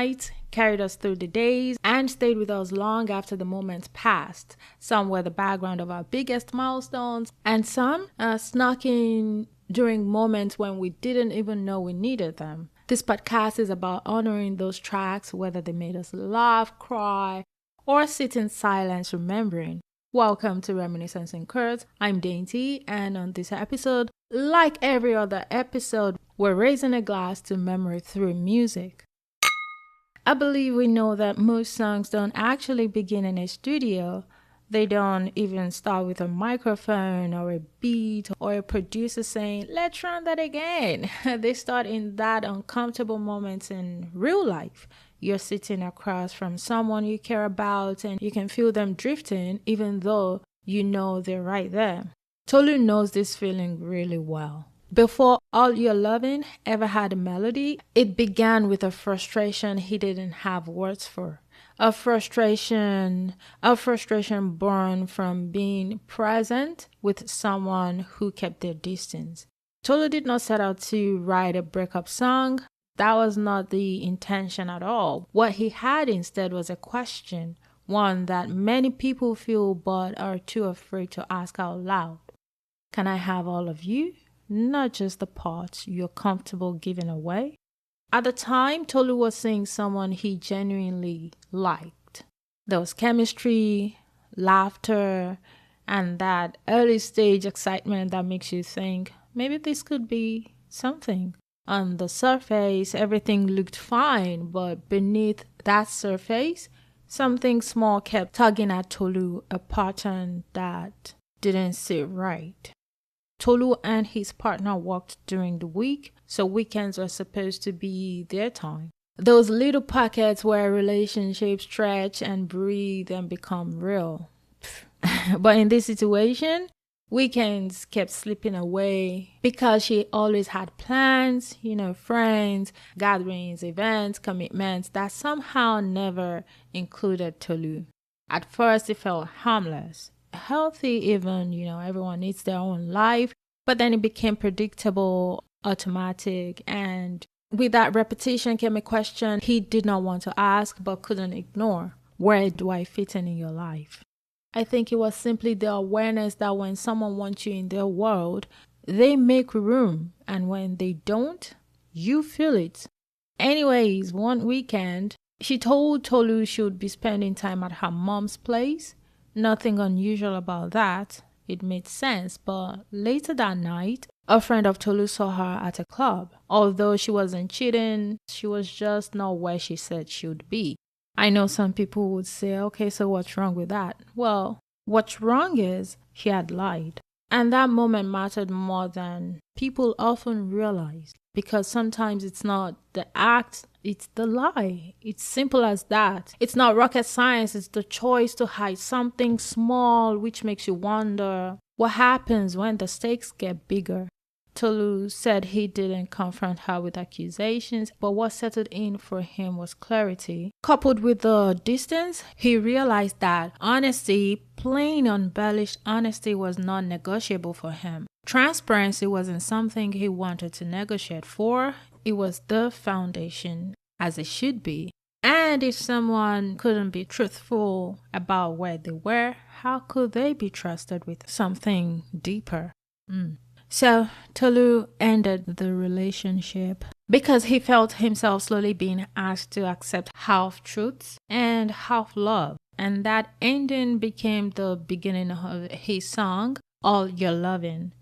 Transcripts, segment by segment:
nights, carried us through the days, and stayed with us long after the moments passed. Some were the background of our biggest milestones, and some snuck in during moments when we didn't even know we needed them. This podcast is about honoring those tracks, whether they made us laugh, cry, or sit in silence remembering. Welcome to Reminiscence and Curds. I'm Dainty, and on this episode, like every other episode, we're raising a glass to memory through music. I believe we know that most songs don't actually begin in a studio. They don't even start with a microphone or a beat or a producer saying, let's run that again. They start in that uncomfortable moments in real life. You're sitting across from someone you care about and you can feel them drifting even though you know they're right there. Tolu knows this feeling really well. Before All Your Loving ever had a melody, it began with a frustration he didn't have words for. A frustration born from being present with someone who kept their distance. Tolu did not set out to write a breakup song. That was not the intention at all. What he had instead was a question, one that many people feel but are too afraid to ask out loud. Can I have all of you? Not just the parts you're comfortable giving away. At the time, Tolu was seeing someone he genuinely liked. There was chemistry, laughter, and that early stage excitement that makes you think, maybe this could be something. On the surface, everything looked fine, but beneath that surface, something small kept tugging at Tolu, a pattern that didn't sit right. Tolu and his partner worked during the week, so weekends were supposed to be their time. Those little pockets where relationships stretch and breathe and become real. But in this situation, weekends kept slipping away because she always had plans, friends, gatherings, events, commitments that somehow never included Tolu. At first, it felt harmless. Healthy even, everyone needs their own life, but then it became predictable, automatic, and with that repetition came a question he did not want to ask but couldn't ignore. Where do I fit in your life? I think it was simply the awareness that when someone wants you in their world, they make room, and when they don't, you feel it. Anyways, one weekend, she told Tolu she would be spending time at her mom's place. Nothing unusual about that. It made sense, but later that night, a friend of Tolu saw her at a club. Although she wasn't cheating, she was just not where she said she would be. I know some people would say, okay, so what's wrong with that? Well, what's wrong is she had lied. And that moment mattered more than people often realize. Because sometimes it's not the act, it's the lie. It's simple as that. It's not rocket science. It's the choice to hide something small, which makes you wonder what happens when the stakes get bigger. Tolu said he didn't confront her with accusations, but what settled in for him was clarity. Coupled with the distance, he realized that honesty, plain unembellished honesty, was non-negotiable for him. Transparency wasn't something he wanted to negotiate for. It was the foundation, as it should be. And if someone couldn't be truthful about where they were, how could they be trusted with something deeper? So Tolu ended the relationship because he felt himself slowly being asked to accept half truths and half love. And that ending became the beginning of his song, All Your Loving.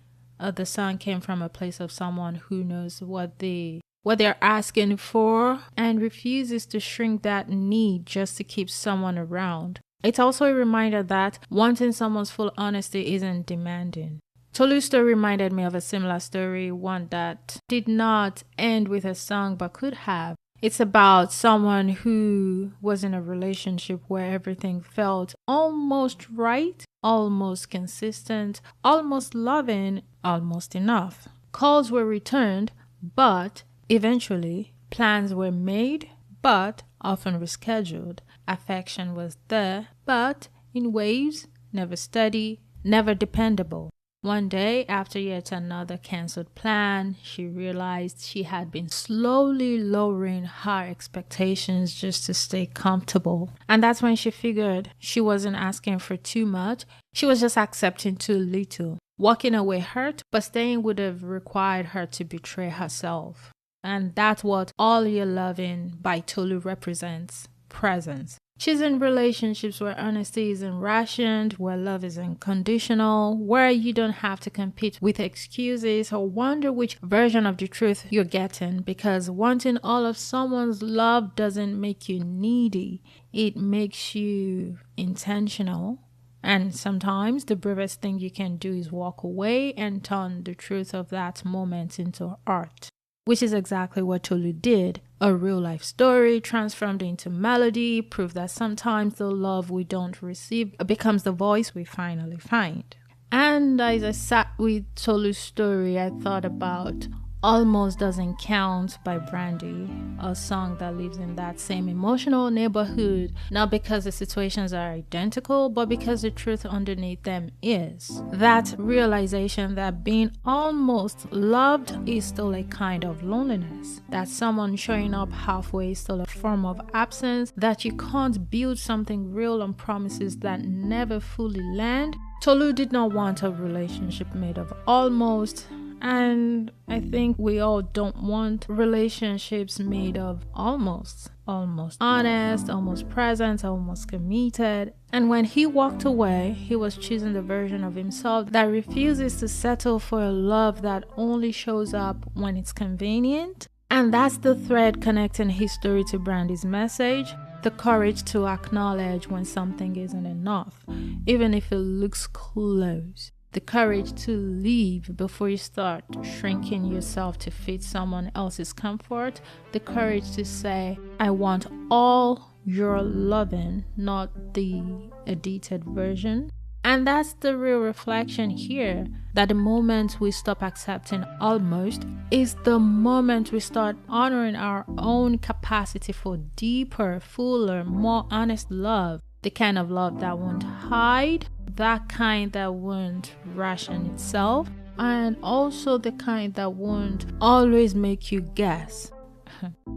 The song came from a place of someone who knows what they're asking for and refuses to shrink that need just to keep someone around. It's also a reminder that wanting someone's full honesty isn't demanding. Tolu's story reminded me of a similar story, one that did not end with a song but could have. It's about someone who was in a relationship where everything felt almost right, almost consistent, almost loving, almost enough. Calls were returned, but eventually plans were made, but often rescheduled. Affection was there, but in waves, never steady, never dependable. One day, after yet another cancelled plan, she realized she had been slowly lowering her expectations just to stay comfortable. And that's when she figured she wasn't asking for too much, she was just accepting too little. Walking away hurt, but staying would have required her to betray herself. And that's what All You're Loving by Tolu represents: presence. She's in relationships where honesty isn't rationed, where love is unconditional, where you don't have to compete with excuses or wonder which version of the truth you're getting, because wanting all of someone's love doesn't make you needy. It makes you intentional. And sometimes the bravest thing you can do is walk away and turn the truth of that moment into art, which is exactly what Tolu did. A real life story transformed into melody, proof that sometimes the love we don't receive becomes the voice we finally find. And as I sat with Tolu's story, I thought about Almost Doesn't Count by Brandy, a song that lives in that same emotional neighborhood, not because the situations are identical, but because the truth underneath them is. That realization that being almost loved is still a kind of loneliness, that someone showing up halfway is still a form of absence, that you can't build something real on promises that never fully land. Tolu did not want a relationship made of almost. And I think we all don't want relationships made of almost honest, almost present, almost committed. And when he walked away, he was choosing the version of himself that refuses to settle for a love that only shows up when it's convenient. And that's the thread connecting his story to Brandy's message: the courage to acknowledge when something isn't enough, even if it looks close. The courage to leave before you start shrinking yourself to fit someone else's comfort. The courage to say, I want all you're loving, not the edited version. And that's the real reflection here, that the moment we stop accepting almost is the moment we start honoring our own capacity for deeper, fuller, more honest love. The kind of love that won't hide, that kind that won't ration itself, and also the kind that won't always make you guess.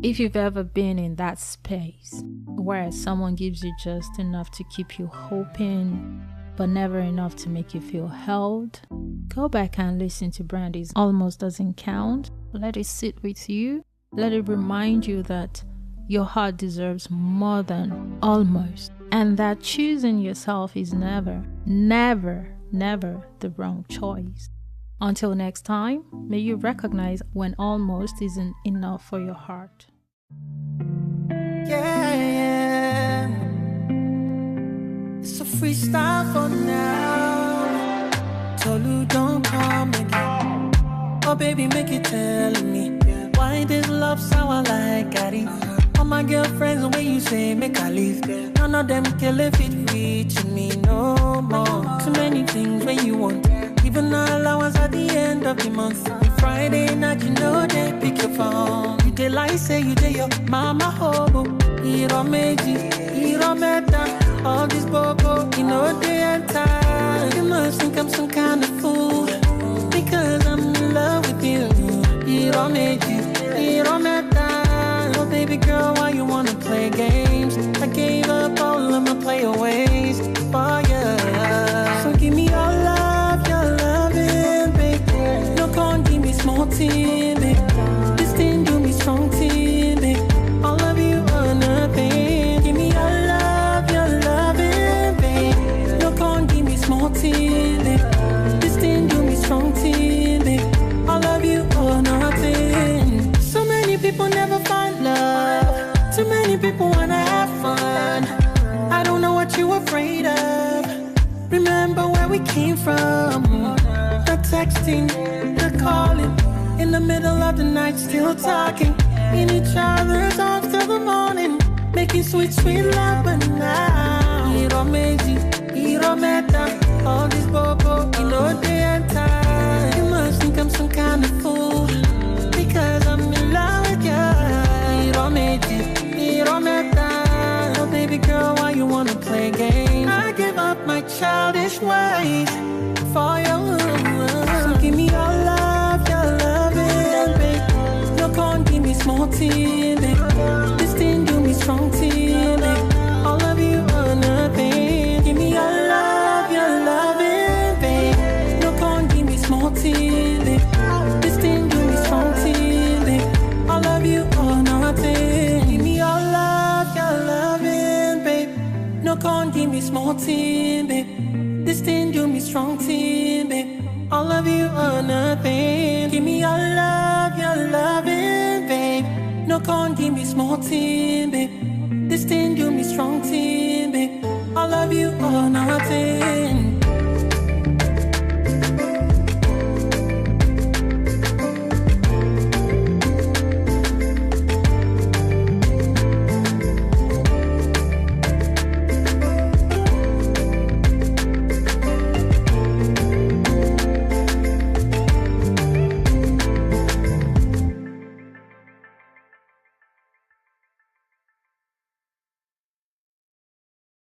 If you've ever been in that space where someone gives you just enough to keep you hoping, but never enough to make you feel held, go back and listen to Brandy's Almost Doesn't Count. Let it sit with you. Let it remind you that your heart deserves more than almost, and that choosing yourself is never the wrong choice. Until next time, may you recognize when almost isn't enough for your heart. Yeah. It's a freestyle for now. Tolu, don't come again. Oh baby, make it tell me why this love sour like Gary. All my girlfriends, the way you say make I leave, none of them can live it reaching me no more. Too many things when you want, even allowance at the end of the month. Friday night, you know they pick your phone. You dey lie, say you dey your mama hobo. You don't make it, you don't matter. All this bobo, you know they enter. You must think I'm some kind of fool, because I'm in love with you. You don't make it, you don't matter. Oh baby girl, why you wanna play games? I gave up all of my playaways for you. So give me your love, your loving, baby. No can't give me small team, baby. This thing do me strong team, baby. All of you or nothing. Give me your love, your loving, baby. No can't give me small team, baby. This thing do me strong team, baby. All of you or nothing. So many people never find love. Too many people wanna have fun. I don't know what you're afraid of. Remember where we came from. The texting, the calling, in the middle of the night still talking, in each other's arms till the morning, making sweet, sweet love. But now it don't make it don't matter. All this bobo, you know they enter. You must think I'm some kind of fool, because I'm in love with you. It don't make it don't matter. Oh baby girl, why you wanna play games? I give up my childish ways for you. me small team, babe. This thing do me strong team, babe. All of you or nothing. Give me your loving, babe. No con, give me small team, babe. This thing do me strong team, babe. All of you or nothing.